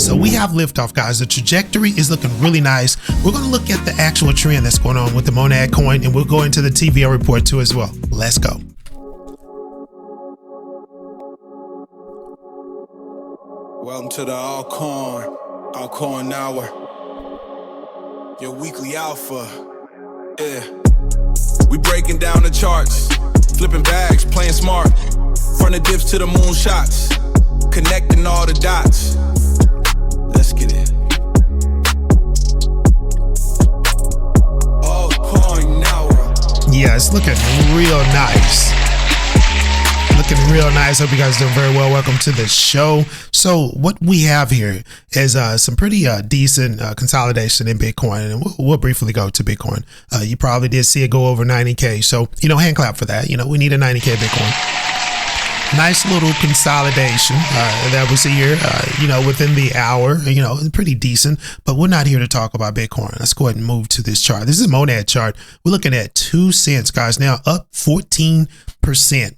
So we have liftoff, guys. The trajectory is looking really nice. We're going to look at the actual trend that's going on with the Monad coin, and we'll go into the TVL report too as well. Let's go. Welcome to the Altcoin Hour, your weekly alpha. Yeah, we breaking down the charts, flipping bags, playing smart, from the dips to the moon shots, connecting all the dots. Let's get it. Altcoin Hour. Yeah, it's looking real nice. Looking real nice. Hope you guys are doing very well. Welcome to the show. So what we have here is some pretty decent consolidation in Bitcoin, and we'll briefly go to Bitcoin. You probably did see it go over 90K. So, hand clap for that. We need a 90K Bitcoin. Nice little consolidation that we see here, within the hour, pretty decent, but we're not here to talk about Bitcoin. Let's go ahead and move to this chart. This is a Monad chart. We're looking at 2 cents, guys, now up 14%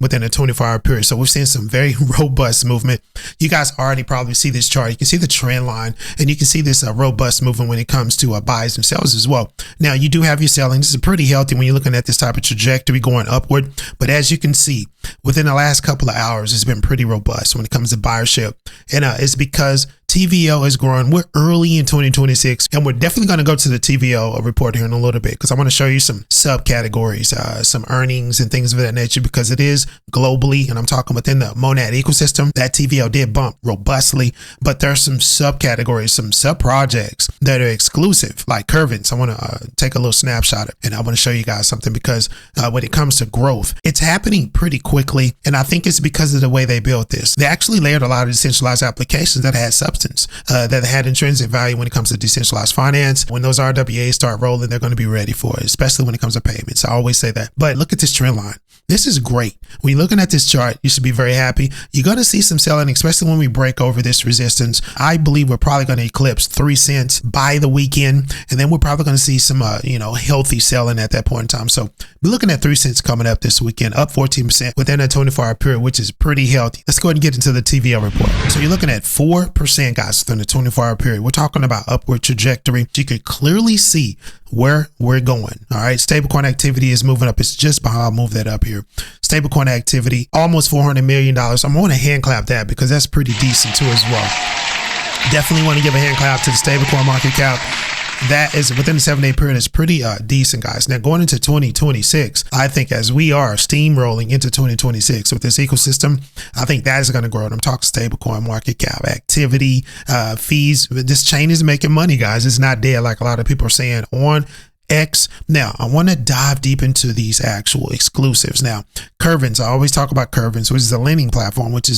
within a 24-hour period. So we're seeing some very robust movement. You guys already probably see this chart. You can see the trend line, and you can see this robust movement when it comes to buys and sells as well. Now, you do have your selling. This is pretty healthy when you're looking at this type of trajectory going upward. But as you can see, within the last couple of hours, it's been pretty robust when it comes to buyership. And it's because TVL is growing. We're early in 2026, and we're definitely going to go to the TVL report here in a little bit because I want to show you some subcategories, some earnings and things of that nature, because it is globally, and I'm talking within the Monad ecosystem, that TVL did bump robustly, but there's some subcategories, some sub projects that are exclusive, like Curvance. I want to take a little snapshot of it, and I want to show you guys something because when it comes to growth, it's happening pretty quickly, and I think it's because of the way they built this. They actually layered a lot of decentralized applications that had substance, that had intrinsic value when it comes to decentralized finance. When those RWAs start rolling, they're going to be ready for it, especially when it comes to payments. I always say that. But look at this trend line. This is great. When you're looking at this chart, you should be very happy. You're going to see some selling, especially when we break over this resistance. I believe we're probably going to eclipse 3 cents by the weekend, and then we're probably going to see some, healthy selling at that point in time. So we're looking at 3 cents coming up this weekend, up 14% within a 24-hour period, which is pretty healthy. Let's go ahead and get into the TVL report. So you're looking at 4%, guys, within a 24-hour period. We're talking about upward trajectory. You could clearly see where we're going. All right. Stablecoin activity is moving up. It's just behind. I'll move that up here. Stablecoin activity, almost $400 million. I'm going to hand clap that because that's pretty decent too as well. Definitely want to give a hand clap to the stablecoin market cap. That is within the 7-day period is pretty decent, guys. Now going into 2026, I think as we are steamrolling into 2026 with this ecosystem, I think that is going to grow. And I'm talking stablecoin market cap activity, fees. This chain is making money, guys. It's not dead like a lot of people are saying on X. Now, I want to dive deep into these actual exclusives. Now, Curvance, I always talk about Curvance, which is a lending platform, this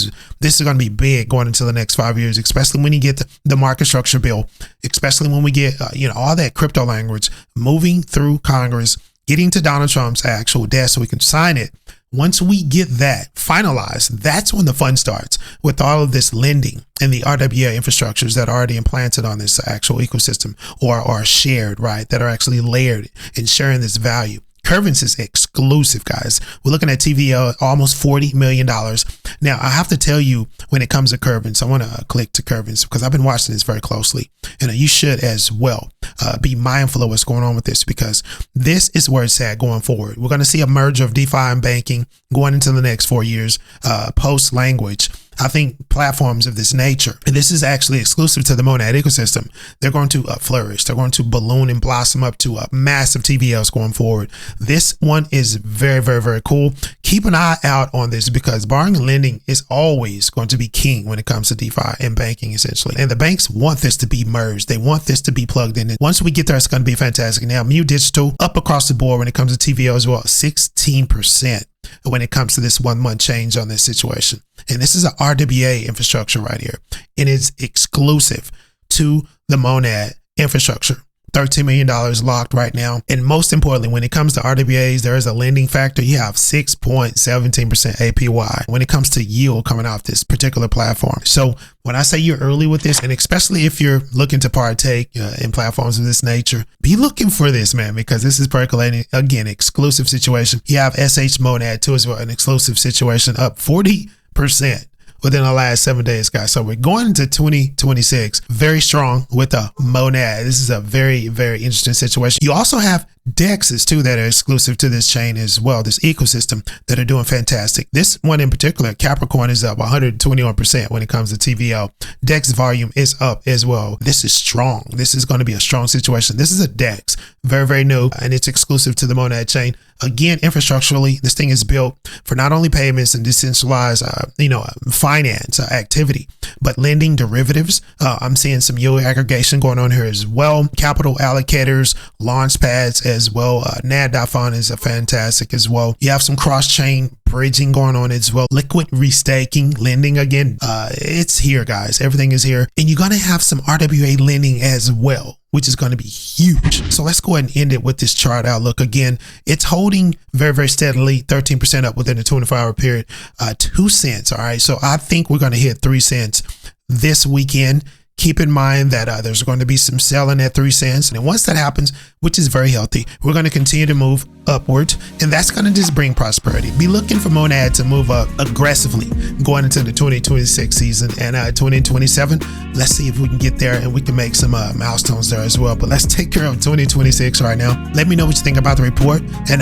is going to be big going into the next 5 years, especially when you get the market structure bill, especially when we get, all that crypto language moving through Congress, getting to Donald Trump's actual desk so we can sign it. Once we get that finalized, that's when the fun starts with all of this lending and the RWA infrastructures that are already implanted on this actual ecosystem or are shared, right? That are actually layered and sharing this value. Curvance is exclusive, guys. We're looking at TVL, almost $40 million. Now, I have to tell you, when it comes to Curvance, I want to click to Curvance because I've been watching this very closely, and you should as well. Be mindful of what's going on with this because this is where it's at going forward. We're going to see a merge of DeFi and banking going into the next 4 years, post language. I think platforms of this nature, and this is actually exclusive to the Monad ecosystem, they're going to flourish. They're going to balloon and blossom up to massive TVLs going forward. This one is very, very, very cool. Keep an eye out on this because borrowing and lending is always going to be king when it comes to DeFi and banking, essentially. And the banks want this to be merged. They want this to be plugged in. And once we get there, it's going to be fantastic. Now, Mu Digital up across the board when it comes to TVL as well, 16%. When it comes to this 1 month change on this situation. And this is an RWA infrastructure right here. And it's exclusive to the Monad infrastructure. $13 million locked right now. And most importantly, when it comes to RWAs, there is a lending factor. You have 6.17% APY when it comes to yield coming off this particular platform. So when I say you're early with this, and especially if you're looking to partake in platforms of this nature, be looking for this, man, because this is percolating. Again, exclusive situation. You have SH Monad too as well, an exclusive situation, up 40% within the last 7 days, guys. So we're going into 2026 very strong with a monad. This is a very, very interesting situation. You also have DEXs too that are exclusive to this chain as well, this ecosystem, that are doing fantastic. This one in particular, Capricorn, is up 121% when it comes to TVL. DEX volume is up as well. This is strong. This is going to be a strong situation. This is a DEX, very, very new, and it's exclusive to the monad chain. Again, infrastructurally, this thing is built for not only payments and decentralized, finance activity, but lending, derivatives. I'm seeing some yield aggregation going on here as well. Capital allocators, launch pads as well. NAD.fund is a fantastic as well. You have some cross-chain bridging going on as well. Liquid restaking, lending again. It's here, guys. Everything is here. And you're going to have some RWA lending as well, which is going to be huge. So let's go ahead and end it with this chart outlook. Again, it's holding very, very steadily, 13% up within the 24-hour period, 2 cents. All right. So I think we're going to hit 3 cents this weekend. Keep in mind that there's going to be some selling at 3 cents. And once that happens, which is very healthy, we're going to continue to move upwards. And that's going to just bring prosperity. Be looking for monad to move up aggressively going into the 2026 season and 2027. Let's see if we can get there and we can make some milestones there as well. But let's take care of 2026 right now. Let me know what you think about the report. And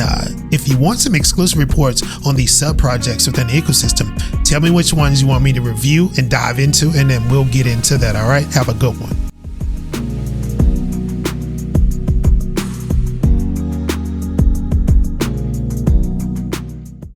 if you want some exclusive reports on these sub projects within the ecosystem, tell me which ones you want me to review and dive into, and then we'll get into that. All right. Have a good one.